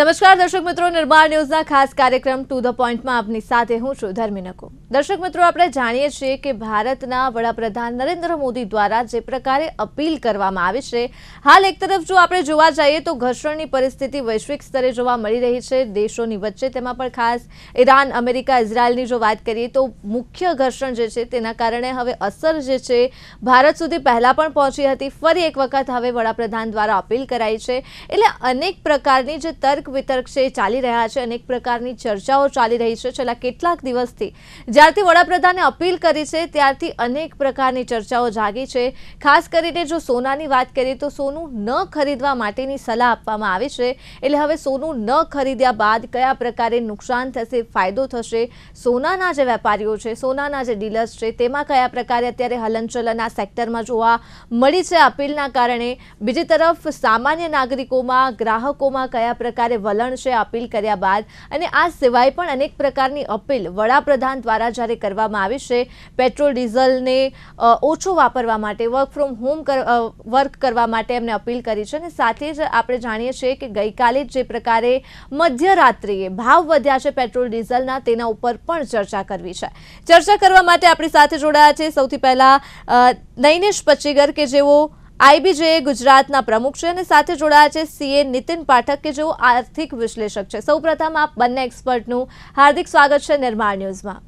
નમસ્કાર દર્શક મિત્રો, નિર્માણ ન્યૂઝના ખાસ કાર્યક્રમ ટુ ધ પોઈન્ટમાં આપની સાથે હું છું ધર્મી નકો। દર્શક મિત્રો, આપણે જાણીએ છીએ કે ભારતના વડાપ્રધાન નરેન્દ્ર મોદી દ્વારા જે પ્રકારે અપીલ કરવામાં આવી છે, હાલ એક તરફ જો આપણે જોવા જઈએ તો ઘર્ષણની પરિસ્થિતિ વૈશ્વિક સ્તરે જોવા મળી રહી છે દેશોની વચ્ચે, તેમાં પણ ખાસ ઈરાન, અમેરિકા, ઇઝરાયલની જો વાત કરીએ તો મુખ્ય ઘર્ષણ જે છે તેના કારણે હવે અસર જે છે ભારત સુધી પહેલા પણ પહોંચી હતી, ફરી એક વખત હવે વડાપ્રધાન દ્વારા અપીલ કરાઈ છે। એટલે અનેક પ્રકારની જે તર્ક વિતર્ક છે ચાલી રહ્યા છે, અનેક પ્રકારની ચર્ચાઓ ચાલી રહી છે। છેલ્લા કેટલાક દિવસથી જ્યારથી વડાપ્રધાને અપીલ કરી છે ત્યારથી અનેક પ્રકારની ચર્ચાઓ જાગી છે। ખાસ કરીને જો સોનાની વાત કરીએ તો સોનું ન ખરીદવા માટેની સલાહ આપવામાં આવી છે। એટલે હવે સોનું ન ખરીદ્યા બાદ કયા પ્રકારે નુકસાન થશે, ફાયદો થશે, સોનાના જે વેપારીઓ છે, સોનાના જે ડીલર્સ છે, તેમાં કયા પ્રકારે અત્યારે હલનચલન આ સેક્ટરમાં જોવા મળી છે અપીલના કારણે। બીજી તરફ સામાન્ય નાગરિકોમાં, ગ્રાહકોમાં કયા પ્રકારે વલણ છે અપીલ કર્યા બાદ, અને આ સિવાય પણ અનેક પ્રકારની અપીલ વડાપ્રધાન દ્વારા જ્યારે કરવામાં આવી છે, પેટ્રોલ ડીઝલને ઓછો વાપરવા માટે, વર્ક ફ્રોમ હોમ વર્ક કરવા માટે એમને અપીલ કરી છે। અને સાથે જ આપણે જાણીએ છીએ કે ગઈકાલે જે પ્રકારે મધ્યરાત્રિએ ભાવ વધ્યા છે પેટ્રોલ ડીઝલના, તેના ઉપર પણ ચર્ચા કરવી છે। ચર્ચા કરવા માટે આપણી સાથે જોડાયા છે સૌથી પહેલા નૈનેશ પચ્ચીગર કે જેઓ આઈબીજે ગુજરાતના પ્રમુખ છે, અને સાથે જોડાયા છે સીએ નીતિન પાઠક કે જેઓ આર્થિક વિશ્લેષક છે। સૌપ્રથમ આપ બંને એક્સપર્ટનું હાર્દિક સ્વાગત છે નિર્માણ ન્યૂઝમાં।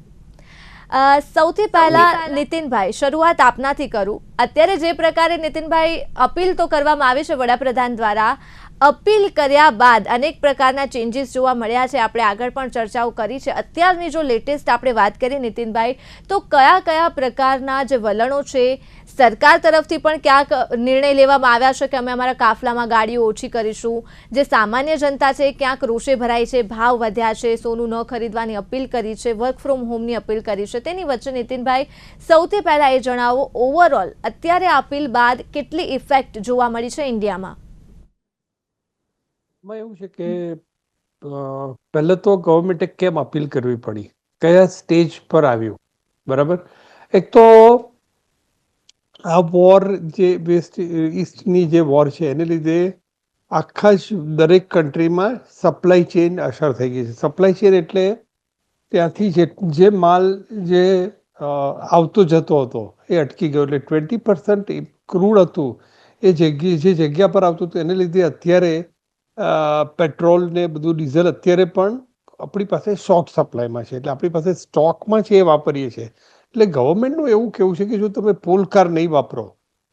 સૌથી પહેલા નીતિનભાઈ, શરૂઆત આપનાથી કરું। અત્યારે જે પ્રકારે નીતિનભાઈ અપીલ તો કરવામાં આવી છે વડાપ્રધાન દ્વારા, અપીલ કર્યા બાદ અનેક પ્રકારના ચેન્જીસ જોવા મળ્યા છે, આપણે આગળ પણ ચર્ચાઓ કરી છે। અત્યારની જો લેટેસ્ટ આપણે વાત કરીએ નીતિનભાઈ, તો કયા કયા પ્રકારના જે વલણો છે, સરકાર તરફથી પણ ક્યાંક નિર્ણય લેવામાં આવ્યા છે કે અમે અમારા કાફલામાં ગાડીઓ ઓછી કરીશું, જે સામાન્ય જનતા છે ક્યાંક રોષે ભરાઈ છે, ભાવ વધ્યા છે, સોનું ન ખરીદવાની અપીલ કરી છે, વર્ક ફ્રોમ હોમની અપીલ કરી છે, તેની વચ્ચે નીતિનભાઈ સૌથી પહેલા એ જણાવો, ઓવરઓલ અત્યારે અપીલ બાદ કેટલી ઇફેક્ટ જોવા મળી છે ઇન્ડિયામાં? એવું છે કે પહેલા તો ગવર્મેન્ટે કેમ અપીલ કરવી પડી, કયા સ્ટેજ પર આવ્યું, બરાબર? એક તો આ વોર જે વેસ્ટ ઈસ્ટની જે વોર છે એને લીધે આખા જ દરેક કન્ટ્રીમાં સપ્લાય ચેઇન અસર થઈ ગઈ છે। સપ્લાય ચેઇન એટલે ત્યાંથી જે માલ જે આવતો જતો હતો એ અટકી ગયો, એટલે 20% ક્રૂડ હતું એ જે જગ્યા પર આવતું હતું એને લીધે અત્યારે પેટ્રોલ ને બધું ડીઝલ અત્યારે પણ આપણી પાસે શોર્ટ સપ્લાયમાં છે, એટલે આપણી પાસે સ્ટોકમાં છે એ વાપરીએ છીએ। એટલે ગવર્મેન્ટનું એવું કહેવું છે કે જો તમે પોલ કાર નહીં વાપરો,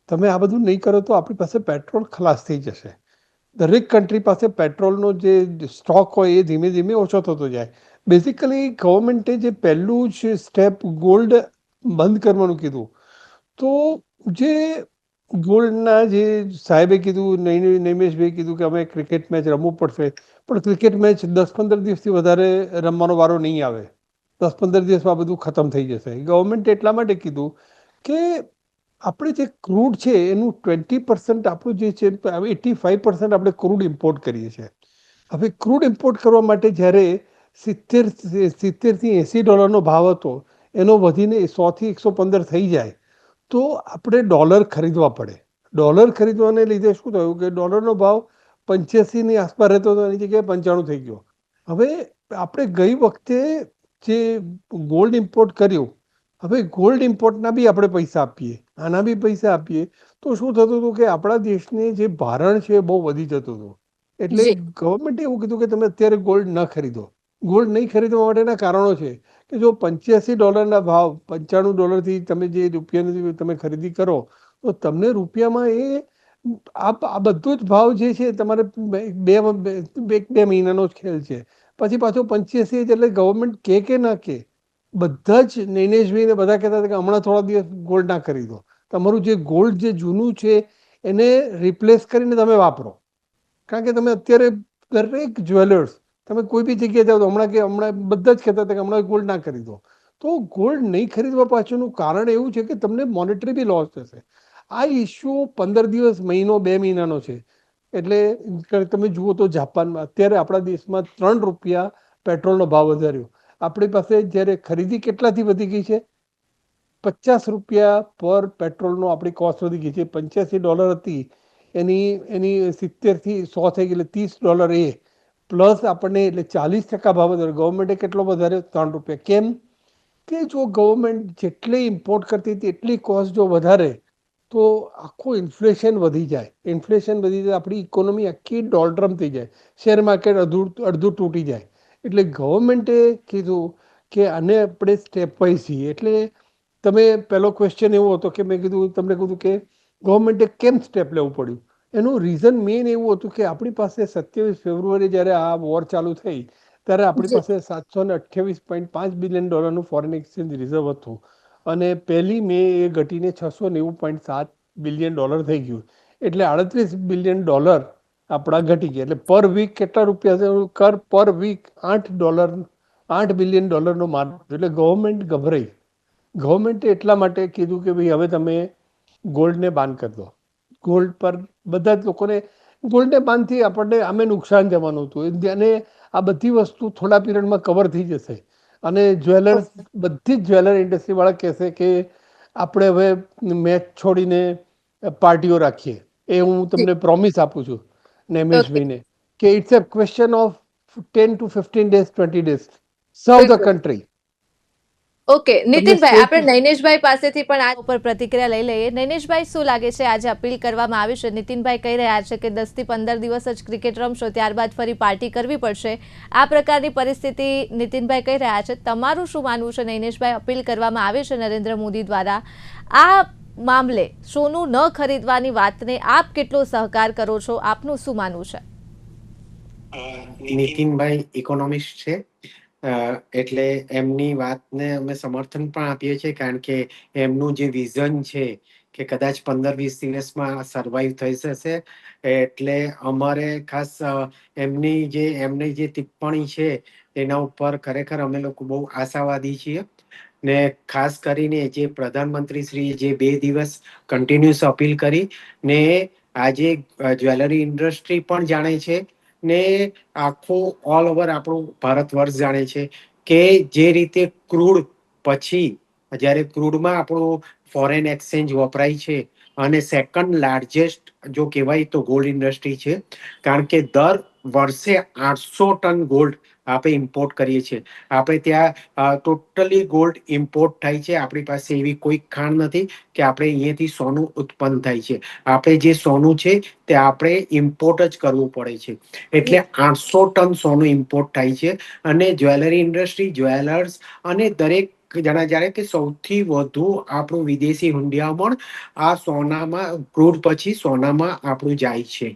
તમે આ બધું નહીં કરો તો આપણી પાસે પેટ્રોલ ખલાસ થઈ જશે। દરેક કન્ટ્રી પાસે પેટ્રોલનો જે સ્ટોક હોય એ ધીમે ધીમે ઓછો થતો જાય। બેઝિકલી ગવર્મેન્ટે જે પહેલું જ સ્ટેપ ગોલ્ડ બંધ કરવાનું કીધું, તો જે ગોલ્ડના જે સાહેબે કીધું, નૈમેશભાઈ કીધું કે અમે ક્રિકેટ મેચ રમવું પડશે, પણ ક્રિકેટ મેચ 10-15 દિવસથી વધારે રમવાનો વારો નહીં આવે, 10-15 દિવસમાં બધું ખતમ થઈ જશે। ગવર્મેન્ટે એટલા માટે કીધું કે આપણે જે ક્રૂડ છે એનું 20% આપણું જે છે, 85% આપણે ક્રૂડ ઇમ્પોર્ટ કરીએ છીએ। હવે ક્રૂડ ઇમ્પોર્ટ કરવા માટે જ્યારે 70થી $80નો ભાવ હતો, એનો વધીને 100થી 115 થઈ જાય તો આપણે ડોલર ખરીદવા પડે। ડોલર ખરીદવાને લીધે શું થયું કે ડોલરનો ભાવ 85ની આસપાસ રહેતો હતો, એની જગ્યાએ 95 થઈ ગયો। હવે આપણે ગઈ વખતે જે ગોલ્ડ ઇમ્પોર્ટ કર્યું, હવે ગોલ્ડ ઇમ્પોર્ટના બી આપણે પૈસા આપીએ, આના બી પૈસા આપીએ, તો શું થતું હતું કે આપણા દેશને જે ભારણ છે એ બહુ વધી જતું હતું। એટલે ગવર્મેન્ટે એવું કીધું કે તમે અત્યારે ગોલ્ડ ન ખરીદો। ગોલ્ડ નહીં ખરીદવા માટેના કારણો છે કે જો $85 ભાવ, $95થી તમે જે રૂપિયાની તમે ખરીદી કરો તો તમને રૂપિયામાં આ બધો જ ભાવ જે છે તમારે બે મહિનાનો જ ખેલ છે, પછી પાછો 85 એટલે ગવર્મેન્ટ કે ના કે બધા જ નૈનેશભાઈને બધા કહેતા હતા કે હમણાં થોડા દિવસ ગોલ્ડ ના ખરીદો, તમારું જે ગોલ્ડ જે જૂનું છે એને રિપ્લેસ કરીને તમે વાપરો। કારણ કે તમે અત્યારે દરેક જ્વેલર્સ, તમે કોઈ બી જગ્યાએ જાઓ તો હમણાં બધા જ કહેતા હતા કે હમણાં ગોલ્ડ ના ખરીદો। તો ગોલ્ડ નહીં ખરીદવા પાછળનું કારણ એવું છે કે તમને મોનેટરી બી લોસ થશે। આ ઇસ્યુ 15 દિવસ, મહિનો, 2 મહિનાનો છે। એટલે તમે જુઓ તો જાપાનમાં અત્યારે આપણા દેશમાં ₹3 પેટ્રોલનો ભાવ વધાર્યો। આપણી પાસે જ્યારે ખરીદી કેટલાથી વધી ગઈ છે, ₹50 પર પેટ્રોલનો આપણી કોસ્ટ વધી ગઈ છે। $85 હતી એની 70થી 100 થઈ ગઈ, એટલે $30 એ પ્લસ આપણને એટલે 40% ભાવ વધારે. ગવર્મેન્ટે કેટલો વધારે? 3 રૂપિયા. કેમ કે જો ગવર્મેન્ટ જેટલી ઇમ્પોર્ટ કરતી હતી એટલી કોસ્ટ જો વધારે તો આખું ઇન્ફ્લેશન વધી જાય. ઇન્ફ્લેશન વધી જાય આપણી ઇકોનોમી આખી ડોલડ્રમ થઈ જાય, શેર માર્કેટ અડધું તૂટી જાય. એટલે ગવર્મેન્ટે કીધું કે આને આપણે સ્ટેપ વાઇઝ છીએ. એટલે તમે પહેલો ક્વેશ્ચન એવો હતો કે મેં કીધું તમને કીધું કે ગવર્મેન્ટે કેમ સ્ટેપ લેવું પડ્યું. એનું રીઝન મેઇન એવું હતું કે આપણી પાસે 27 ફેબ્રુઆરી જ્યારે આ વોર ચાલુ થઈ ત્યારે આપણી પાસે $728.5 બિલિયન ફોરેન એક્સચેન્જ રિઝર્વ હતું અને 1 મે એ ઘટીને $690.7 બિલિયન થઈ ગયું. એટલે $38 બિલિયન આપણા ઘટી ગયા. એટલે પર વીક કેટલા રૂપિયા? પર વીક $8 બિલિયન માર. એટલે ગવર્મેન્ટ ગભરાઈ. ગવર્મેન્ટે એટલા માટે કીધું કે ભાઈ હવે તમે ગોલ્ડને બાન કરી દો. ગોલ્ડ પર બધા જ લોકોને ગોલ્ડને બાનથી આપણને આમે નુકસાન જવાનું હતું અને આ બધી વસ્તુ થોડા પીરિયડમાં કવર થઈ જશે. અને જ્વેલર્સ બધી જ જ્વેલર ઇન્ડસ્ટ્રીવાળા કહેશે કે આપણે હવે મેચ છોડીને પાર્ટીઓ રાખીએ. એ હું તમને પ્રોમિસ આપું છું નૈમેશભાઈને કે it's a question of 10 to 15 days, 20 days. Serve the country. Okay નીતિનભાઈ, આપણે નૈનેશભાઈ પાસેથી પણ આ ઉપર પ્રતિક્રિયા લઈ લઈએ. નૈનેશભાઈ, શું લાગે છે આજે અપીલ કરવામાં આવી છે? નીતિનભાઈ કહી રહ્યા છે કે 10 થી 15 દિવસ જ ક્રિકેટ રમશો, ત્યારબાદ ફરી પાર્ટી કરવી પડશે. આ પ્રકારની પરિસ્થિતિ નીતિનભાઈ કહી રહ્યા છે. તમારું શું માનવું છે નૈનેશભાઈ? અપીલ કરવામાં આવી છે નરેન્દ્ર મોદી દ્વારા. આ મામલે સોનું ન ખરીદવાની વાતને આપ કેટલો સહકાર કરો છો? આપનું શું માનવું છે? નીતિનભાઈ ઇકોનોમિસ્ટ છે, એટલે એમની વાતને અમે સમર્થન પણ આપીએ છીએ, કારણ કે એમનું જે વિઝન છે કે કદાચ 15-20 દિવસમાં સર્વાઈવ થઈ જશે. એટલે અમારે ખાસ એમની જે ટિપ્પણી છે એના ઉપર ખરેખર અમે લોકો બહુ આશાવાદી છીએ. ને ખાસ કરીને જે પ્રધાનમંત્રી શ્રી જે 2 દિવસ કન્ટિન્યુઅસ અપીલ કરી ને આજે જ્વેલરી ઇન્ડસ્ટ્રી પણ જાણે છે ને આખું ઓલ ઓવર આપણું ભારત વર્ષ જાણે છે કે જે રીતે ક્રૂડ પછી જ્યારે ક્રૂડમાં આપણું ફોરેન એક્સચેન્જ વપરાય છે અને સેકન્ડ લાર્જેસ્ટ જો કહેવાય તો ગોલ્ડ ઇન્ડસ્ટ્રી છે, કારણ કે દર વર્ષે 800 ટન ગોલ્ડ આપણે ઇમ્પોર્ટ કરીએ છીએ. આપણે ત્યાં ટોટલી ગોલ્ડ ઇમ્પોર્ટ થાય છે. આપણી પાસે એવી કોઈ ખાણ નથી કે આપણે અહીંયાથી સોનું ઉત્પન્ન થાય છે. આપણે જે સોનું છે તે આપણે ઇમ્પોર્ટ જ કરવું પડે છે. એટલે 800 ટન સોનું ઇમ્પોર્ટ થાય છે. અને જ્વેલરી ઇન્ડસ્ટ્રી, જ્વેલર્સ અને દરેક જણા જાણે કે સૌથી વધુ આપણું વિદેશી હુંડિયામણ આ સોનામાં, ક્રૂડ પછી સોનામાં આપણું જાય છે.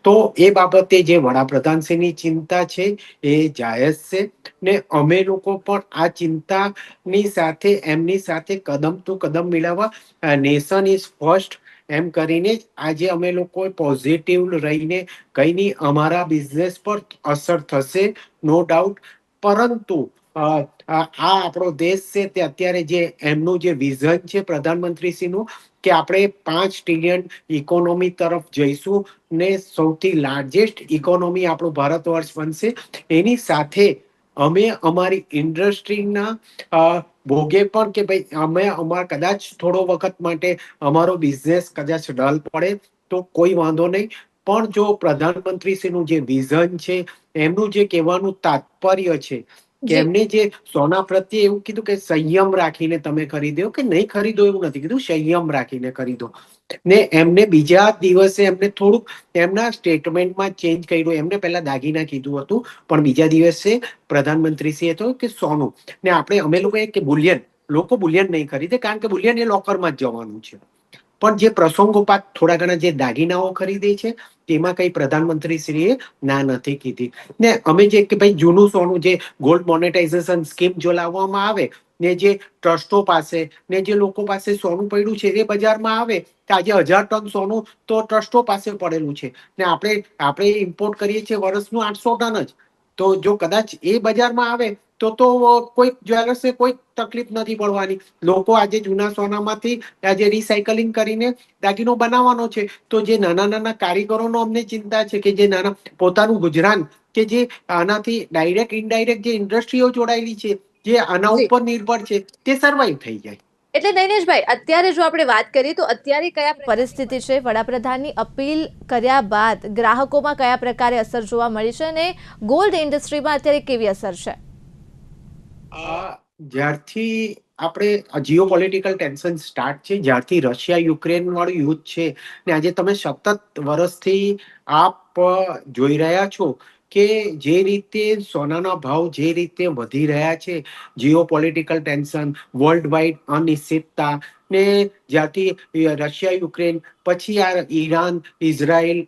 તો એ બાબતે જે વડાપ્રધાનશ્રીની ચિંતા છે એ જાયજ છે ને અમે લોકો પણ આ ચિંતાની સાથે એમની સાથે કદમ ટુ કદમ મિલાવવા નેશન ઇઝ ફર્સ્ટ એમ કરીને આજે અમે લોકો પોઝિટિવ રહીને કઈ નહીં અમારા બિઝનેસ પર અસર થશે, નો ડાઉટ. પરંતુ આ આપણો દેશ છે તે અત્યારે જે એમનું જે વિઝન છે પ્રધાનમંત્રીશ્રીનું કે આપણે 5 ટ્રિલિયન ઇકોનોમી તરફ જઈશું ને સૌથી લાર્જેસ્ટ ઇકોનોમી આપણું ભારત વર્ષ બનશે, એની સાથે અમે અમારી ઇન્ડસ્ટ્રીના ભોગે પણ કે ભાઈ અમે અમારા કદાચ થોડો વખત માટે અમારો બિઝનેસ કદાચ ડલ પડે તો કોઈ વાંધો નહીં. પણ જો પ્રધાનમંત્રીશ્રીનું જે વિઝન છે, એમનું જે કહેવાનું તાત્પર્ય છે કે એમને જે સોના પ્રત્યે એવું કીધું કે સંયમ રાખીને તમે ખરીદો, કે નહીં ખરીદો એવું નથી કીધું, સંયમ રાખીને ખરીદો. ને એમને બીજા દિવસે એમને થોડુંક એમના સ્ટેટમેન્ટમાં ચેન્જ કર્યું. એમને પહેલા દાગીના કીધું હતું, પણ બીજા દિવસે પ્રધાનમંત્રીશ્રીએ તો કે સોનું. ને આપણે અમે લોકો કે બુલિયન, લોકો બુલિયન નહીં ખરીદે કારણ કે બુલિયન એ લોકરમાં જ જવાનું છે. પણ જે પ્રસંગોપાત થોડા ઘણા જે દાગીનાઓ ખરીદે છે તેમાં કઈ પ્રધાનમંત્રીશ્રીએ ના નથી કીધી. ને અમે જે કે ભાઈ જૂનું સોનું જે ગોલ્ડ મોનેટાઇઝેશન સ્કીમ જો લાવવામાં આવે ને જે ટ્રસ્ટો પાસે ને જે લોકો પાસે સોનું પડ્યું છે એ બજારમાં આવે કે આજે 1000 ટન સોનું તો ટ્રસ્ટો પાસે પડેલું છે ને આપણે ઇમ્પોર્ટ કરીએ છીએ વર્ષનું 800 ટન જ. તો જો કદાચ એ બજારમાં આવે તો કોઈ જ્વેલર્સને કોઈ તકલીફ નથી પડવાની. લોકો આજે જૂના સોનામાંથી આજે રિસાયકલિંગ કરીને દાગીનો બનાવવાનો છે. તો જે નાના નાના કારીગરોનો અમને ચિંતા છે કે જે નાના પોતાનું ગુજરાન કે જે આનાથી ડાયરેક્ટ ઇનડાયરેક્ટ જે ઇન્ડસ્ટ્રીઓ જોડાયેલી છે જે આના ઉપર નિર્ભર છે તે સર્વાઈવ થઈ જાય. એટલે નૈનેશભાઈ, અત્યારે જો આપણે વાત કરીએ તો અત્યારે કયા પરિસ્થિતિ છે, વડાપ્રધાનની અપીલ કર્યા બાદ ગ્રાહકોમાં કયા પ્રકારે અસર જોવા મળી છે અને ગોલ્ડ ઇન્ડસ્ટ્રીમાં અત્યારે કેવી અસર છે? જ્યારથી આપણે જીઓ પોલિટિકલ ટેન્શન સ્ટાર્ટ છે, જ્યારથી રશિયા યુક્રેન વાળું યુદ્ધ છે, ને આજે તમે સતત વર્ષથી આપ જોઈ રહ્યા છો કે જે રીતે સોનાના ભાવ જે રીતે વધી રહ્યા છે, Jio political tension, world wide અનિશ્ચિતતા, ને જ્યાંથી રશિયા યુક્રેન, પછી આ ઈરાન, ઇઝરાયલ,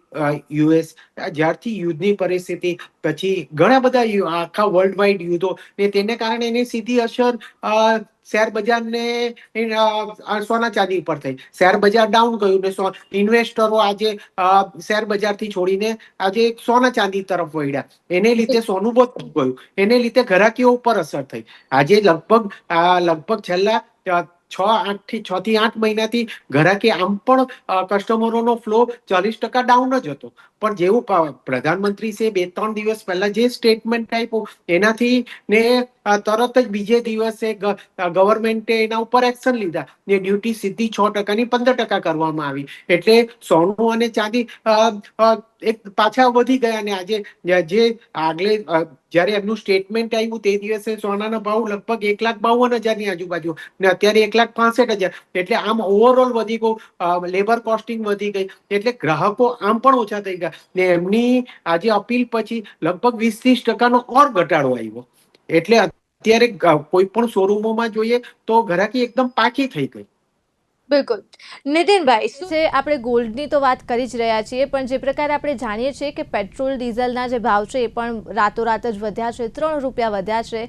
યુએસ, જ્યારથી યુદ્ધની પરિસ્થિતિ, પછી ઘણા બધા આખા વર્લ્ડ વાઇડ યુદ્ધો, ને તેને કારણે એની સીધી અસર શેર બજારને સોના ચાંદી પર થઈ. શેર બજાર ડાઉન ગયું ને ઇન્વેસ્ટરો આજે શેર બજારથી છોડીને આજે સોના ચાંદી તરફ વળ્યા. એને લીધે સોનું વધતું ગયું, એને લીધે ઘરાકીઓ ઉપર અસર થઈ. આજે લગભગ છેલ્લા 6 થી 8 મહિનાથી ઘરાકી આમ પણ કસ્ટમરોનો ફ્લો 40% ડાઉન જ હતો. પણ જેવું પ્રધાનમંત્રી છે 2-3 દિવસ પહેલા જે સ્ટેટમેન્ટ આપ્યું એનાથી ને તરત જ બીજે દિવસે ગવર્મેન્ટે એના ઉપર એક્શન લીધા ને ડ્યુટી સીધી 6% ની 15% કરવામાં આવી. એટલે સોનું અને ચાંદી એક પાછા વધી ગયા. ને આજે જે આગલે જયારે એમનું સ્ટેટમેન્ટ આવ્યું તે દિવસે સોનાનો ભાવ લગભગ 1,52,000 ની આજુબાજુ, ને અત્યારે 1,65,000. એટલે આમ ઓવરઓલ વધી ગયું, લેબર કોસ્ટિંગ વધી ગઈ, એટલે ગ્રાહકો આમ પણ ઓછા થઈ ગયા. ને એમની આજે અપીલ પછી લગભગ 20-30% ઓર ઘટાડો આવ્યો. એટલે અત્યારે કોઈ પણ શોરૂમોમાં જોઈએ તો ઘરાકી એકદમ પાકી થઈ ગઈ. બિલકુલ. નીતિનભાઈ, આપણે ગોલ્ડની તો વાત કરી જ રહ્યા છીએ, પણ જે પ્રકારે આપણે જાણીએ છીએ કે પેટ્રોલ ડીઝલના જે ભાવ છે એ પણ રાતોરાત જ વધ્યા છે, 3 રૂપિયા વધ્યા છે.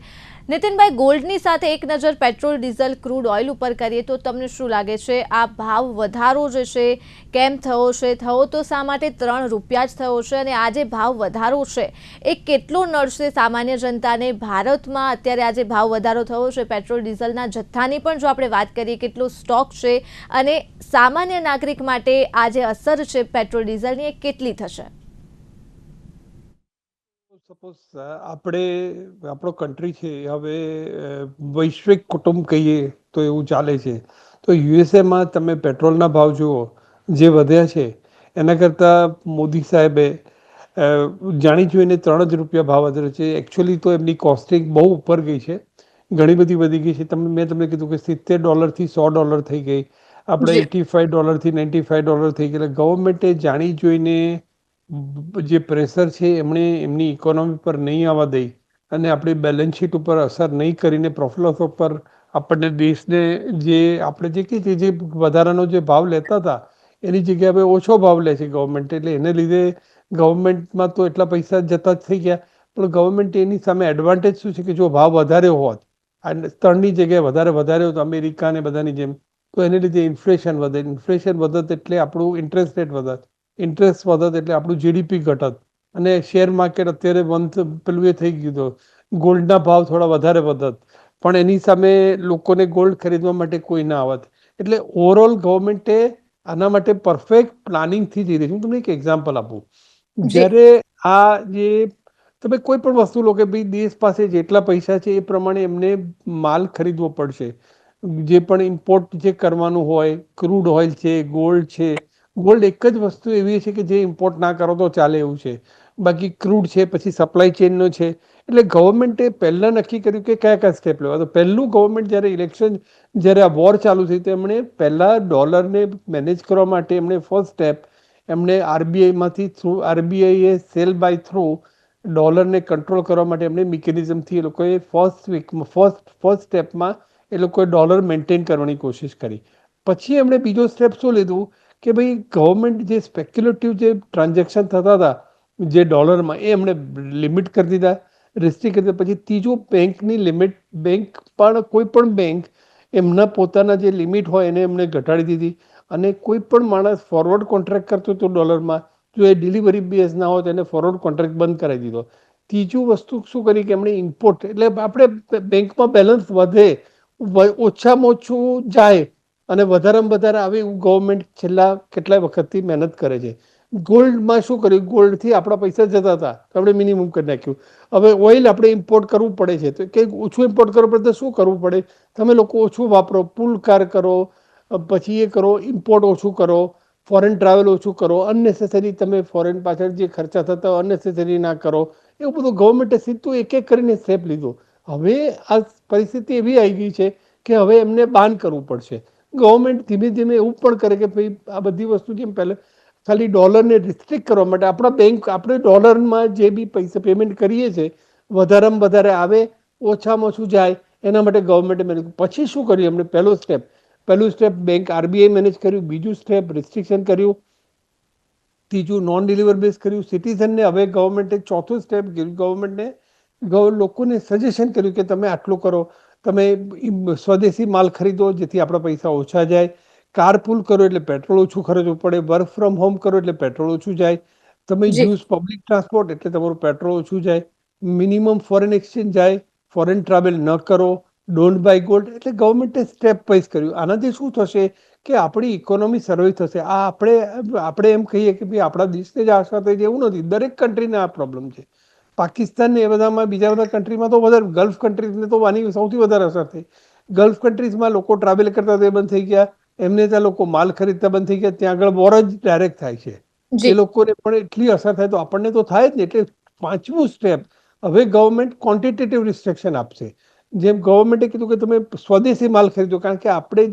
નીતિનભાઈ, ગોલ્ડની સાથે એક નજર પેટ્રોલ ડીઝલ ક્રૂડ ઓઇલ ઉપર કરીએ તો તમને શું લાગે છે, આ ભાવ વધારો જે છે કેમ થયો છે? થયો તો શા માટે 3 રૂપિયા જ થયો છે? અને આ જે ભાવ વધારો છે એ કેટલો નડશે સામાન્ય જનતાને? ભારતમાં અત્યારે આજે ભાવ વધારો થયો છે પેટ્રોલ ડીઝલના જથ્થાની પણ જો આપણે વાત કરીએ, કેટલો સ્ટોક છે અને સામાન્ય નાગરિક માટે આ જે અસર છે પેટ્રોલ ડીઝલની એ કેટલી થશે? સપોઝ આપણો કન્ટ્રી છે હવે વૈશ્વિક કુટુંબ કહીએ તો એવું ચાલે છે. તો યુએસએમાં તમે પેટ્રોલના ભાવ જુઓ જે વધ્યા છે, એના કરતાં મોદી સાહેબે જાણી જોઈને 3 જ રૂપિયા ભાવ વધાર્યો છે. એકચ્યુઅલી તો એમની કોસ્ટિંગ બહુ ઉપર ગઈ છે, ઘણી બધી વધી ગઈ છે. મેં તમને કીધું કે $70 થી $100 થઈ ગઈ, આપણે $85 થી $95 થઈ ગયેલા. ગવર્મેન્ટે જાણી જોઈને જે પ્રેશર છે એમણે એમની ઇકોનોમી પર નહીં આવવા દઈ અને આપણી બેલેન્સ શીટ ઉપર અસર નહીં કરીને પ્રોફિટ લોસ ઉપર આપણને દેશને જે આપણે જે કહીએ જે વધારાનો જે ભાવ લેતા હતા એની જગ્યાએ હવે ઓછો ભાવ લે છે ગવર્મેન્ટ. એટલે એને લીધે ગવર્મેન્ટમાં તો એટલા પૈસા જતા જ થઈ ગયા, પણ ગવર્મેન્ટે એની સામે એડવાન્ટેજ શું છે કે જો ભાવ વધારે હોત અને 3ની જગ્યાએ વધારે હોત અમેરિકા ને બધાની જેમ, તો એને લીધે ઇન્ફ્લેશન વધે. ઇન્ફ્લેશન વધત એટલે આપણું ઇન્ટરેસ્ટ રેટ વધત, ઇન્ટરેસ્ટ વધત એટલે આપણું જીડીપી ઘટત, અને શેર માર્કેટ અત્યારે પેલું એ થઈ ગયું હતું, ગોલ્ડના ભાવ થોડા વધારે વધત, પણ એની સામે લોકોને ગોલ્ડ ખરીદવા માટે કોઈ ના આવત. એટલે ઓવરઓલ ગવર્મેન્ટે આના માટે પરફેક્ટ પ્લાનિંગથી જઈ રહી છે. હું તમને એક એક્ઝામ્પલ આપું. જ્યારે આ જે તમે કોઈ પણ વસ્તુ લો કે ભાઈ દેશ પાસે જેટલા પૈસા છે એ પ્રમાણે એમને માલ ખરીદવો પડશે. જે પણ ઇમ્પોર્ટ જે કરવાનું હોય, ક્રૂડ ઓઇલ છે, ગોલ્ડ છે. ગોલ્ડ એક જ વસ્તુ એવી છે કે જે ઇમ્પોર્ટ ના કરો તો ચાલે એવું છે, બાકી ક્રૂડ છે, પછી સપ્લાય ચેનનો છે. એટલે ગવર્મેન્ટે પહેલાં નક્કી કર્યું કે કયા સ્ટેપ લેવા. તો પહેલું ગવર્મેન્ટ જ્યારે આ વોર ચાલુ થઈ તો એમણે પહેલાં ડોલરને મેનેજ કરવા માટે એમણે ફર્સ્ટ સ્ટેપ એમણે આરબીઆઈએ સેલ બાય થ્રુ ડોલરને કંટ્રોલ કરવા માટે એમણે મિકેનિઝમથી એ લોકોએ ફર્સ્ટ સ્ટેપમાં એ લોકોએ ડોલર મેન્ટેન કરવાની કોશિશ કરી. પછી એમણે બીજો સ્ટેપ શું લીધું કે ભાઈ ગવર્મેન્ટ જે સ્પેક્યુલેટિવ જે ટ્રાન્ઝેક્શન થતા હતા જે ડોલરમાં એ એમણે લિમિટ કરી દીધા, રિસ્ટ્રિક્ટ કરી દીધા. પછી ત્રીજું બેંકની લિમિટ, બેંક પણ કોઈ પણ બેંક એમના પોતાના જે લિમિટ હોય એને એમને ઘટાડી દીધી. અને કોઈ પણ માણસ ફોરવર્ડ કોન્ટ્રાક્ટ કરતો હતો ડોલરમાં, જો એ ડિલિવરી બેઝ ના હોય તો એને ફોરવર્ડ કોન્ટ્રાક્ટ બંધ કરાવી દીધો. ત્રીજું વસ્તુ શું કરી કે એમણે ઇમ્પોર્ટ, એટલે આપણે બેંકમાં બેલેન્સ વધે, ઓછામાં ઓછું જાય અને વધારેમાં વધારે આવે એવું ગવર્મેન્ટ છેલ્લા કેટલાય વખતથી મહેનત કરે છે. ગોલ્ડમાં શું કર્યું, ગોલ્ડથી આપણા પૈસા જતા હતા તો આપણે મિનિમમ કરી નાખ્યું. હવે ઓઇલ આપણે ઇમ્પોર્ટ કરવું પડે છે તો કંઈક ઓછું ઇમ્પોર્ટ કરવું પડે તો શું કરવું પડે, તમે લોકો ઓછું વાપરો, પુલ કાર કરો, પછી એ કરો, ઇમ્પોર્ટ ઓછું કરો, ફોરેન ટ્રાવેલ ઓછું કરો, અનનેસેસરી તમે ફોરેન પાછળ જે ખર્ચા થતા હોય અનનેસેસરી ના કરો. એવું બધું ગવર્મેન્ટે સીધું એક એક કરીને સ્ટેપ લીધો. હવે આ પરિસ્થિતિ એવી આવી ગઈ છે કે હવે એમને બાન કરવું પડશે. ગવર્મેન્ટ ધીમે ધીમે એવું પણ કરે કે ભાઈ આ બધી વસ્તુ જેમ પહેલાં ખાલી ડોલરને રિસ્ટ્રિક્ટ કરવા માટે આપણા બેંક, આપણે ડોલરમાં જે બી પૈસા પેમેન્ટ કરીએ છીએ વધારેમાં વધારે આવે, ઓછામાં ઓછું જાય, એના માટે ગવર્મેન્ટે મેનેજ. પછી શું કર્યું એમણે, પહેલું સ્ટેપ બેંક આરબીઆઈ મેનેજ કર્યું, બીજું સ્ટેપ રિસ્ટ્રિક્શન કર્યું, ત્રીજું નોન ડિલિવર બેઝ કર્યું સિટીઝનને. હવે ગવર્મેન્ટે ચોથું સ્ટેપ ગવર્મેન્ટને લોકોને સજેશન કર્યું કે તમે આટલું કરો, તમે સ્વદેશી માલ ખરીદો જેથી આપણા પૈસા ઓછા જાય, કાર પુલ કરો એટલે પેટ્રોલ ઓછું ખર્ચવું પડે, વર્ક ફ્રોમ હોમ કરો એટલે પેટ્રોલ ઓછું જાય, તમે જી યુઝ પબ્લિક ટ્રાન્સપોર્ટ એટલે તમારું પેટ્રોલ ઓછું જાય, મિનિમમ ફોરેન એક્સચેન્જ જાય, ફોરેન ટ્રાવેલ ન કરો, ડોન્ટ બાય ગોલ્ડ. એટલે ગવર્મેન્ટે સ્ટેપ વાઇઝ કર્યું. આનાથી શું થશે કે આપણી ઇકોનોમી સર્વે થશે. આ આપણે એમ કહીએ કે ભાઈ આપણા દેશને જ અસર થઈ જાય એવું નથી, દરેક કન્ટ્રીને આ પ્રોબ્લેમ છે. પાકિસ્તાન ને એ બધામાં, બીજા બધા કન્ટ્રીમાં તો વધારે, ગલ્ફ કન્ટ્રીઝને તો આની સૌથી વધારે અસર થઈ. ગલ્ફ કન્ટ્રીઝમાં લોકો ટ્રાવેલ કરતા તે બંધ થઈ ગયા, એમને ત્યાં લોકો માલ ખરીદતા બંધ થઈ ગયા, ત્યાં આગળ વોર જ ડાયરેક્ટ થાય છે. એ જી લોકોને પણ એટલી અસર થાય તો આપણને તો થાય જ ને. એટલે પાંચમું સ્ટેપ, હવે ગવર્મેન્ટ ક્વોન્ટિટેટિવ રિસ્ટ્રિક્શન આપશે. જેમ ગવર્મેન્ટે કીધું કે તમે સ્વદેશી માલ ખરીદો, કારણ કે આપણે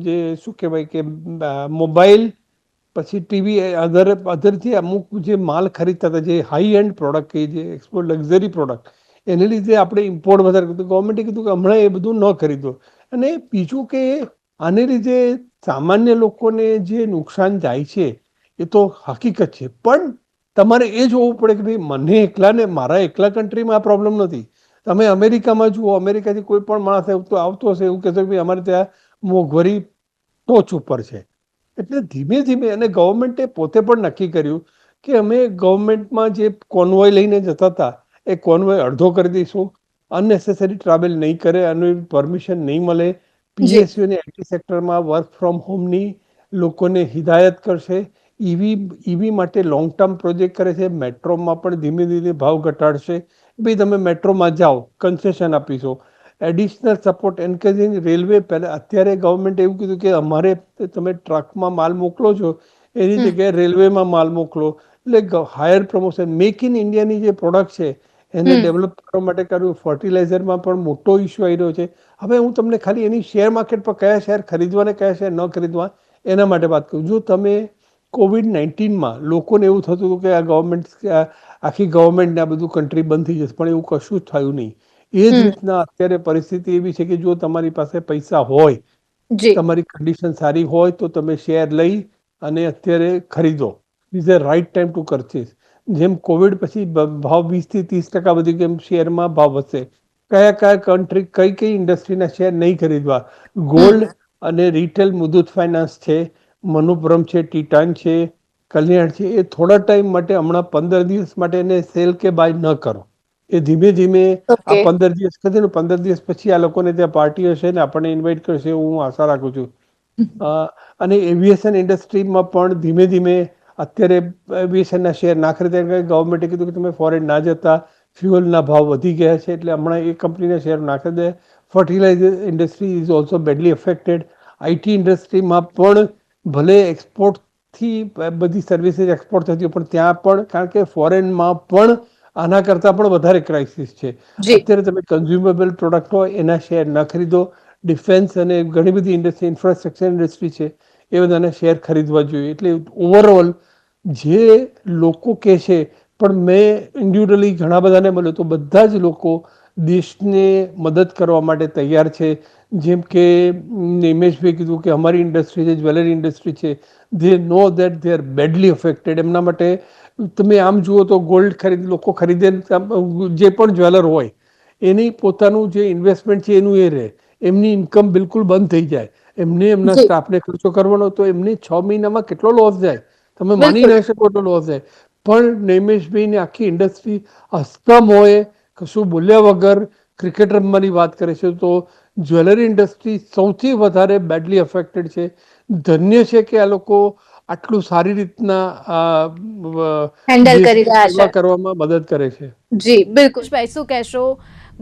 જે શું કહેવાય કે મોબાઈલ પછી ટીવી અધરથી અમુક જે માલ ખરીદતા હતા, જે હાઈ એન્ડ પ્રોડક્ટ કહીએ, જે એક્સપોર્ટ લક્ઝરી પ્રોડક્ટ, એને લીધે આપણે ઇમ્પોર્ટ વધારે કીધું. ગવર્મેન્ટે કીધું કે હમણાં એ બધું ન ખરીદો. અને બીજું કે આને લીધે સામાન્ય લોકોને જે નુકસાન જાય છે એ તો હકીકત છે, પણ તમારે એ જોવું પડે કે ભાઈ મને એકલાને, મારા એકલા કન્ટ્રીમાં આ પ્રોબ્લેમ નથી. તમે અમેરિકામાં જુઓ, અમેરિકાથી કોઈ પણ માણસ આવતો હશે એવું કહેશે કે ભાઈ અમારે ત્યાં મોંઘવારી ટોચ ઉપર છે. એટલે ધીમે ધીમે, અને ગવર્મેન્ટે પોતે પણ નક્કી કર્યું કે અમે ગવર્મેન્ટમાં જે કોન્વોય લઈને જતા હતા એ કોન્વોય અડધો કરી દઈશું, અનનેસેસરી ટ્રાવેલ નહીં કરે, અને પરમિશન નહીં મળે, જી પીએસયુને આઈટી સેક્ટરમાં વર્ક ફ્રોમ હોમની લોકોને હિદાયત કરશે, ઈવી માટે લોંગ ટર્મ પ્રોજેક્ટ કરે છે, મેટ્રોમાં પણ ધીમે ધીમે ભાવ ઘટાડશે. ભાઈ તમે મેટ્રોમાં જાઓ, કન્સેશન આપીશું, એડિશનલ સપોર્ટ એન્કરેજિંગ રેલવે. પહેલાં અત્યારે ગવર્મેન્ટ એવું કીધું કે અમારે તમે ટ્રકમાં માલ મોકલો છો એની હમ જગ્યાએ રેલવેમાં માલ મોકલો. એટલે હાયર પ્રમોશન, મેક ઇન ઇન્ડિયાની જે પ્રોડક્ટ છે એને હમ ડેવલપ કરવા માટે કર્યું. ફર્ટિલાઇઝરમાં પણ મોટો ઇસ્યુ આવી રહ્યો છે. હવે હું તમને ખાલી એની શેર માર્કેટ પર કયા શેર ખરીદવા અને કયા શેર ન ખરીદવા એના માટે વાત કરું. જો તમે COVID-19માં લોકોને એવું થતું હતું કે આ ગવર્મેન્ટ, આખી ગવર્મેન્ટને આ બધું કન્ટ્રી બંધ થઈ જશે, પણ એવું કશું જ થયું નહીં. એ જ હમ રીતના અત્યારે પરિસ્થિતિ એવી છે કે જો તમારી પાસે પૈસા હોય, જી તમારી કન્ડિશન સારી હોય તો તમે શેર લઈ અને અત્યારે ખરીદો. Is the right time to purchase. જેમ કોવિડ પછી ભાવ 20% થી 30% વધી ગયા, એમ શેરમાં ભાવ વધશે. કયા કયા કન્ટ્રી, કઈ કઈ ઇન્ડસ્ટ્રીના શેર નહીં ખરીદવા? હમ ગોલ્ડ અને રિટેલ મુથુટ ફાઇનાન્સ છે, મનુપ્રમ છે, ટીટાન છે, કલ્યાણ છે. એ થોડા ટાઈમ માટે, હમણાં 15 દિવસ માટે એને સેલ કે બાય ન કરો. એ ધીમે ધીમે આ ઓકે 15 દિવસ થશે ને, 15 દિવસ પછી આ લોકોને ત્યાં પાર્ટી હશે ને આપણને ઇન્વાઇટ કરશે એવું હું આશા રાખું છું. અને એવિએશન ઇન્ડસ્ટ્રીમાં પણ ધીમે ધીમે અત્યારે એવિએશનના શેર ના ખરીદાય. ગવર્મેન્ટે કીધું કે તમે ફોરેન ના જતા, ફ્યુઅલના ભાવ વધી ગયા છે એટલે હમણાં એ કંપનીના શેર ના ખરીદાય. Fertiliser industry is also badly affected. IT ઇન્ડસ્ટ્રીમાં પણ ભલે એક્સપોર્ટથી બધી સર્વિસીસ એક્સપોર્ટ થતી હોય, પણ ત્યાં પણ, કારણ કે ફોરેનમાં પણ આના કરતાં પણ વધારે ક્રાઇસિસ છે. જી અત્યારે તમે કન્ઝ્યુમેબલ પ્રોડક્ટ હોય એના શેર ન ખરીદો. ડિફેન્સ અને ઘણી બધી ઇન્ડસ્ટ્રી, ઇન્ફ્રાસ્ટ્રક્ચર ઇન્ડસ્ટ્રી છે, એ બધાને શેર ખરીદવા જોઈએ. એટલે ઓવરઓલ જે લોકો કહે છે, પણ મેં ઇન્ડિવિડ્યુઅલી ઘણા બધાને મળ્યું તો બધા જ લોકો દેશને મદદ કરવા માટે તૈયાર છે. જેમ કે નિમેશભાઈ કીધું કે અમારી ઇન્ડસ્ટ્રી છે, જ્વેલરી ઇન્ડસ્ટ્રી છે, they know that they are badly affected. એમના માટે તમે આમ જુઓ તો ગોલ્ડ લોકો ખરીદે, જે પણ જ્વેલર હોય એની પોતાનું જે ઇન્વેસ્ટમેન્ટ છે એનું એ રહે, એમની ઇન્કમ બિલકુલ બંધ થઈ જાય, એમને એમના જી સ્ટાફને ખર્ચો કરવાનો, તો એમને 6 મહિનામાં કેટલો લોસ જાય તમે માની બિલકુલ ના શકો એટલો લોસ જાય. પણ નૈમેશભાઈની આખી ઇન્ડસ્ટ્રી હસતા મોએ કશું બોલ્યા વગર ક્રિકેટ રમવાની વાત કરે છે. તો જ્વેલરી ઇન્ડસ્ટ્રી સૌથી વધારે બેડલી અફેક્ટેડ છે. ધન્ય છે કે આ લોકો આટલું સારી રીતના હેન્ડલ કરી દેશની રહ્યા સેવા છે. કરવામાં મદદ કરે છે. જી બિલકુલ ભાઈ, શું કહેશો?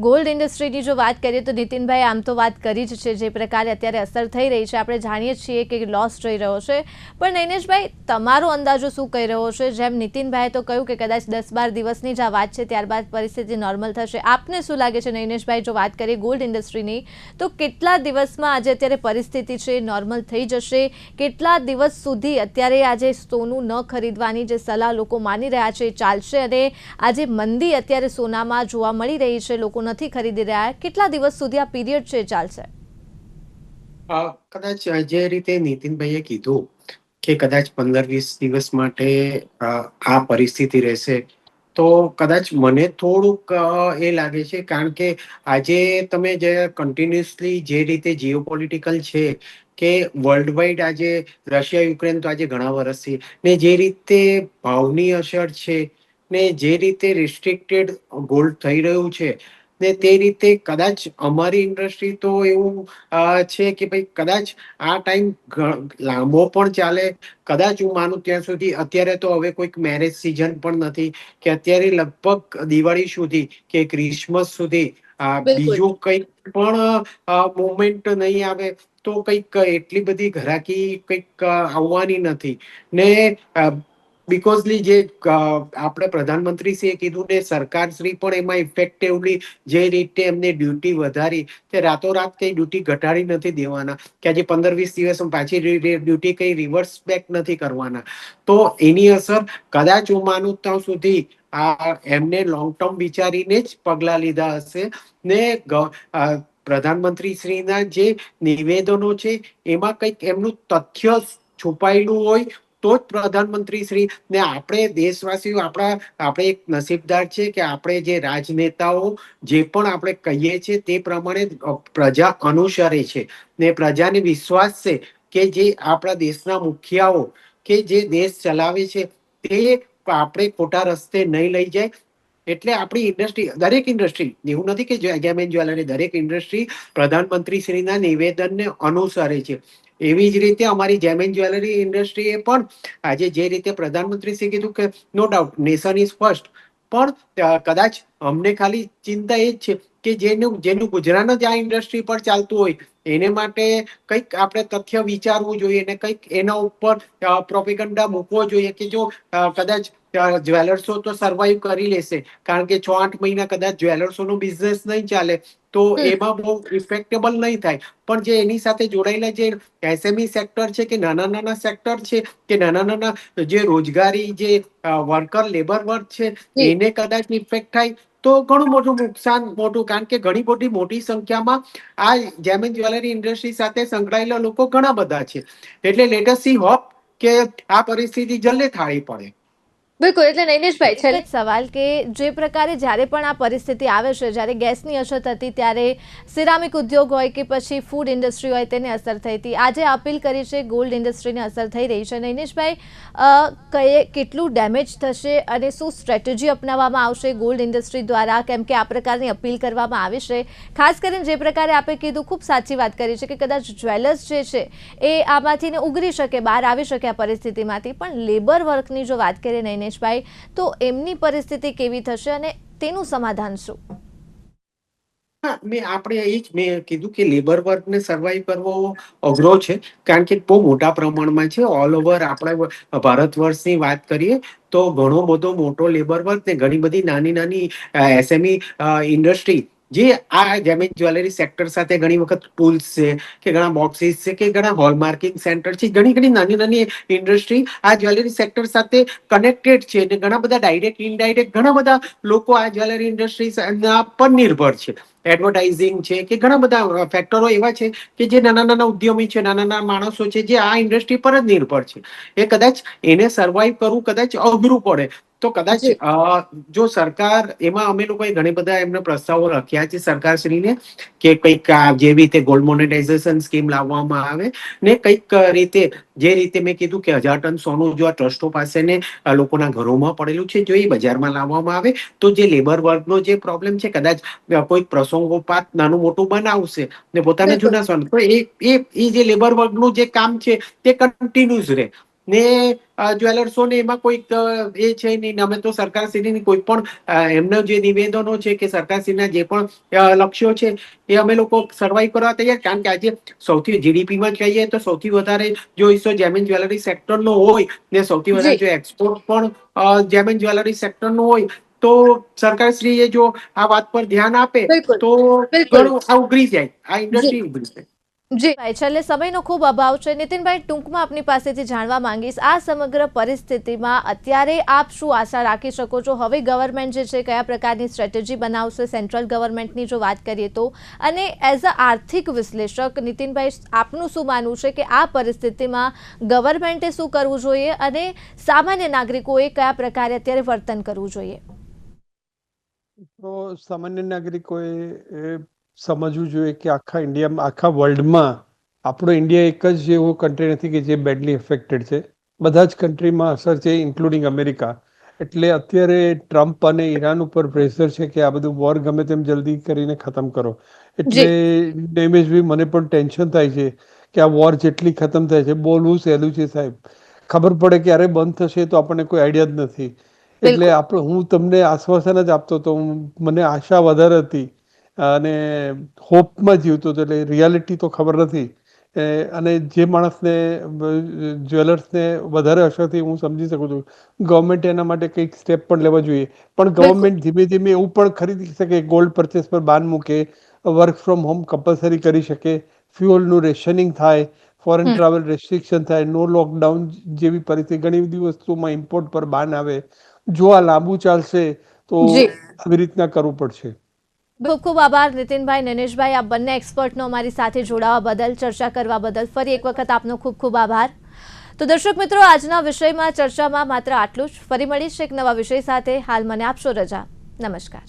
ગોલ્ડ ઇન્ડસ્ટ્રીની જો વાત કરીએ તો નીતિનભાઈ આમ તો વાત કરી જ છે, જે પ્રકારે અત્યારે અસર થઈ રહી છે આપણે જાણીએ છીએ કે લોસ જઈ રહ્યો છે, પણ નૈનેશભાઈ તમારો અંદાજો શું કહી રહ્યો છે? જેમ નીતિનભાઈએ તો કહ્યું કે કદાચ 10-12 દિવસની જ આ વાત છે, ત્યારબાદ પરિસ્થિતિ નોર્મલ થશે. આપને શું લાગે છે નૈનેશભાઈ, જો વાત કરીએ ગોલ્ડ ઇન્ડસ્ટ્રીની, તો કેટલા દિવસમાં આજે અત્યારે પરિસ્થિતિ છે નોર્મલ થઈ જશે? કેટલા દિવસ સુધી અત્યારે આજે સોનું ન ખરીદવાની જે સલાહ લોકો માની રહ્યા છે ચાલશે, અને આજે મંદી અત્યારે સોનામાં જોવા મળી રહી છે, લોકો નથી ખરીદી રહ્યા, કેટલા દિવસ સુધી આ પીરિયડ છે ચાલશે? કદાચ જે રીતે નીતિનભાઈએ કીધું કે કદાચ 15-20 દિવસ માટે આ પરિસ્થિતિ રહેશે, તો કદાચ મને થોડુંક એ લાગે છે, કારણ કે આજે તમે જે કન્ટિન્યુઅસલી જે રીતે જીઓપોલિટિકલ છે કે વર્લ્ડ વાઇડ આજે રશિયા યુક્રેન તો આજે ઘણા વર્ષથી, ને જે રીતે ભાવની અસર છે, ને જે રીતે રિસ્ટ્રિક્ટેડ ગોલ્ડ થઈ રહ્યું છે, ને તે રીતે કદાચ અમારી ઇન્ડસ્ટ્રી તો એવું છે કે ભાઈ કદાચ આ ટાઈમ લાંબો પણ ચાલે. કદાચ હું માનું ત્યાં સુધી, અત્યારે તો હવે કોઈક મેરેજ સિઝન પણ નથી, કે અત્યારે લગભગ દિવાળી સુધી કે ક્રિસમસ સુધી બિલકુલ. બીજું કંઈક પણ મુવમેન્ટ નહીં આવે, તો કંઈક એટલી બધી ઘરાકી કંઈક આવવાની નથી. ને બીકોઝલી જે આપણે પ્રધાનમંત્રીશ્રીએ કીધું ને સરકારશ્રી પણ એમાં ઇફેક્ટિવલી જે રીતે એમને ડ્યુટી વધારી, તે રાતોરાત કઈ ડ્યુટી ઘટાડી નથી દેવાના, કે આજે 15-20 દિવસ પાછી ડ્યુટી કઈ રિવર્સ બેક નથી કરવાના. તો એની અસર કદાચ હું માનું ત્યાં સુધી એમને લોંગ ટર્મ વિચારીને જ પગલા લીધા હશે. ને પ્રધાનમંત્રી શ્રીના જે નિવેદનો છે એમાં કંઈક એમનું તથ્ય છુપાયેલું હોય, તો જ પ્રધાનમંત્રી શ્રી ને આપણે દેશવાસીઓ આપણે એક નસીબદાર છે કે આપણે જે રાજનેતાઓ જે પણ આપણે કહીએ છીએ તે પ્રમાણે પ્રજા અનુસરે છે, ને પ્રજાને વિશ્વાસ છે કે જે આપણા દેશના મુખિયાઓ કે જે દેશ ચલાવે છે તે આપણે ખોટા રસ્તે નહીં લઈ જાય. એટલે આપણી ઇન્ડસ્ટ્રી, દરેક ઇન્ડસ્ટ્રી, એવું નથી કે જેમ જ્વેલરી, દરેક ઇન્ડસ્ટ્રી પ્રધાનમંત્રી શ્રીના નિવેદનને અનુસરે છે. એવી જ રીતે અમારી જેમેન જ્વેલરી ઇન્ડસ્ટ્રીએ પણ આજે જે રીતે પ્રધાનમંત્રી શ્રી કીધું કે no doubt nation is first, પણ કદાચ અમને ખાલી ચિંતા એ જ છે કે જેનું ગુજરાન જ આ ઇન્ડસ્ટ્રી પર ચાલતું હોય, એને માટે કંઈક આપણે તથ્ય વિચારવું જોઈએ, ને કંઈક એના ઉપર પ્રોપેગન્ડા મૂકવો જોઈએ કે જો કદાચ જ્વેલર્સો તો સર્વાઈવ કરી લેશે, કારણ કે 6-8 મહિના કદાચ જ્વેલર્સોનો બિઝનેસ નહીં ચાલે તો એમાં બહુ ઇફેક્ટેબલ નહીં થાય. પણ જે એની સાથે જોડાયેલા જે એસએમઈ સેક્ટર છે કે નાના સેક્ટર છે, કે નાના જે રોજગારી જે વર્કર લેબર વર્ક છે, એને કદાચ ઇફેક્ટ થાય તો ઘણું મોટું નુકસાન મોટું, કારણ કે ઘણી મોટી સંખ્યામાં આ જેમેન જ્વેલરી ઇન્ડસ્ટ્રી સાથે સંકળાયેલા લોકો ઘણા બધા છે. એટલે લેટ અસ સી હોપ કે આ પરિસ્થિતિ જલ્દી થાળી પડે. બિલકુલ, એટલે નૈનેશભાઈ એક જ સવાલ કે જે પ્રકારે જ્યારે પણ આ પરિસ્થિતિ આવે છે, જ્યારે ગેસની અછત હતી ત્યારે સિરામિક ઉદ્યોગ હોય કે પછી ફૂડ ઇન્ડસ્ટ્રી હોય તેને અસર થઈ હતી, આજે અપીલ કરી છે ગોલ્ડ ઇન્ડસ્ટ્રીને અસર થઈ રહી છે. નૈનેશભાઈ, કેટલું ડેમેજ થશે અને શું સ્ટ્રેટેજી અપનાવવામાં આવશે ગોલ્ડ ઇન્ડસ્ટ્રી દ્વારા, કેમ કે આ પ્રકારની અપીલ કરવામાં આવી છે? ખાસ કરીને જે પ્રકારે આપે કીધું, ખૂબ સાચી વાત કરી છે કે કદાચ જ્વેલર્સ જે છે એ આમાંથી ઉગરી શકે, બહાર આવી શકે આ પરિસ્થિતિમાંથી, પણ લેબર વર્કની જો વાત કરીએ નૈનેશ ભાઈ, તો એમની પરિસ્થિતિ કેવી થશે અને તેનું સમાધાન શું? મેં કીધું કે લેબર વર્કને સર્વાઈવ કરવો અઘરો છે, કારણ કે બહુ મોટા પ્રમાણમાં છે. ઓલ ઓવર આપણે ભારત વર્ષની વાત કરીએ તો ઘણો બધો મોટો લેબર વર્ક ને ઘણી બધી નાની એસએમઈ ઇન્ડસ્ટ્રી જે આ જેમેન જ્વેલરી સેક્ટર સાથે ઘણી વખત ટૂલ્સ છે, કે ઘણા બોક્સીસ છે, કે ઘણા હોલમાર્કિંગ સેન્ટર છે, ઘણી નાની ઇન્ડસ્ટ્રી આ જ્વેલરી સેક્ટર સાથે કનેક્ટેડ છે, અને ઘણા બધા ડાયરેક્ટ ઇનડાયરેક્ટ ઘણા બધા લોકો આ જ્વેલરી ઇન્ડસ્ટ્રી પર નિર્ભર છે. એડવર્ટાઇઝિંગ છે કે ઘણા બધા ફેક્ટરો એવા છે કે જે નાના ઉદ્યમી છે, નાના માણસો છે, જે આ ઇન્ડસ્ટ્રી પર જ નિર્ભર છે. એ કદાચ એને સર્વાઈવ કરવું કદાચ અઘરું પડે. તો કદાચ જો સરકાર, એમાં અમે લોકોએ ઘણી બધા એમને પ્રસ્તાવો રાખ્યા છે સરકારશ્રીને, કે કંઈક જેવી રીતે ગોલ્ડ મોનેટાઇઝેશન સ્કીમ લાવવામાં આવે, ને કંઈક રીતે જે રીતે મેં કીધું કે 1000 ટન સોનું જો આ ટ્રસ્ટો પાસે ને લોકોના ઘરોમાં પડેલું છે, જો એ બજારમાં લાવવામાં આવે તો જે લેબર વર્કનો જે પ્રોબ્લેમ છે, કદાચ કોઈ પ્રસંગોપાત નાનું મોટું બનાવશે ને પોતાના જૂના સોનું, તો એ જે લેબર વર્કનું જે કામ છે તે કન્ટિન્યુઅસ રહે. ને જ્વેલર્સો ને એમાં કોઈ એ છે નહીં ને અમે તો સરકારશ્રીની કોઈ પણ એમના જે નિવેદનો છે કે સરકારશ્રીના જે પણ લક્ષ્યો છે એ અમે લોકો સર્વાઈવ કરવા તૈયાર, કારણ કે આજે સૌથી જીડીપીમાં કહીએ તો સૌથી વધારે જો હિસ્સો જેમ એન્ડ જ્વેલરી સેક્ટરનો હોય ને સૌથી વધારે જો એક્સપોર્ટ પણ જેમ એન્ડ જ્વેલરી સેક્ટરનો હોય તો સરકારશ્રીએ જો આ વાત પર ધ્યાન આપે તો ઘણું આ ઉઘરી જાય, આ ઇન્ડસ્ટ્રી ઉઘરી જાય. જી ભાઈ, છેલ્લે સમયનો ખૂબ અભાવ છે. નીતિનભાઈ, ટૂંકમાં આપની પાસેથી જાણવા માંગીશ, આ સમગ્ર પરિસ્થિતિમાં અત્યારે આપ શું આશા રાખી શકો છો? હવે ગવર્મેન્ટ જે છે કયા પ્રકારની સ્ટ્રેટેજી બનાવશે, સેન્ટ્રલ ગવર્મેન્ટની જો વાત કરીએ તો, અને એઝ અ આર્થિક વિશ્લેષક નીતિનભાઈ, આપનું શું માનવું છે કે આ પરિસ્થિતિમાં ગવર્મેન્ટે શું કરવું જોઈએ અને સામાન્ય નાગરિકોએ કયા પ્રકારે અત્યારે વર્તન કરવું જોઈએ? તો સામાન્ય નાગરિકોએ સમજવું જોઈએ કે આખા ઇન્ડિયામાં, આખા વર્લ્ડમાં આપણો ઇન્ડિયા એક જ એવો કન્ટ્રી નથી કે જે બેડલી એફેક્ટેડ છે. બધા જ કન્ટ્રીમાં અસર છે, ઇન્ક્લુડિંગ અમેરિકા. એટલે અત્યારે ટ્રમ્પ અને ઈરાન ઉપર પ્રેશર છે કે આ બધું વોર ગમે તેમ જલ્દી કરીને ખતમ કરો. એટલે નિમેશભાઈ, મને પણ ટેન્શન થાય છે કે આ વોર જેટલી ખતમ થાય છે, બોલવું સહેલું છે સાહેબ, ખબર પડે ક્યારે બંધ થશે તો આપણને કોઈ આઈડિયા જ નથી. એટલે હું તમને આશ્વાસન જ આપતો હતો, મને આશા વધારે હતી અને હોપમાં જીવતો હતો, એટલે રિયાલિટી તો ખબર નથી. અને જે માણસને જ્વેલર્સને વધારે અસરથી હું સમજી શકું છું, ગવર્મેન્ટ એના માટે કંઈક સ્ટેપ પણ લેવા જોઈએ. પણ ગવર્મેન્ટ ધીમે ધીમે એવું પણ ખરીદી શકે, ગોલ્ડ પરચેસ પર બાન મૂકે, વર્ક ફ્રોમ હોમ કમ્પલસરી કરી શકે, ફ્યુઅલનું રેશનિંગ થાય, ફોરેન ટ્રાવેલ રેસ્ટ્રિક્શન થાય, નો લોકડાઉન જેવી પરિસ્થિતિ, ઘણી બધી વસ્તુમાં ઇમ્પોર્ટ પર બાન આવે. જો આ લાંબુ ચાલશે તો આવી રીતના કરવું પડશે. ખૂબ ખૂબ આભાર નીતિનભાઈ, નૈનેશભાઈ, આપ બંને એક્સપર્ટનો અમારી સાથે જોડાવા બદલ, ચર્ચા કરવા બદલ ફરી એક વખત આપનો ખૂબ ખૂબ આભાર. તો દર્શક મિત્રો, આજના વિષયમાં ચર્ચામાં માત્ર આટલું જ. ફરી મળીશ એક નવા વિષય સાથે. હાલ મને આપશો રજા. નમસ્કાર.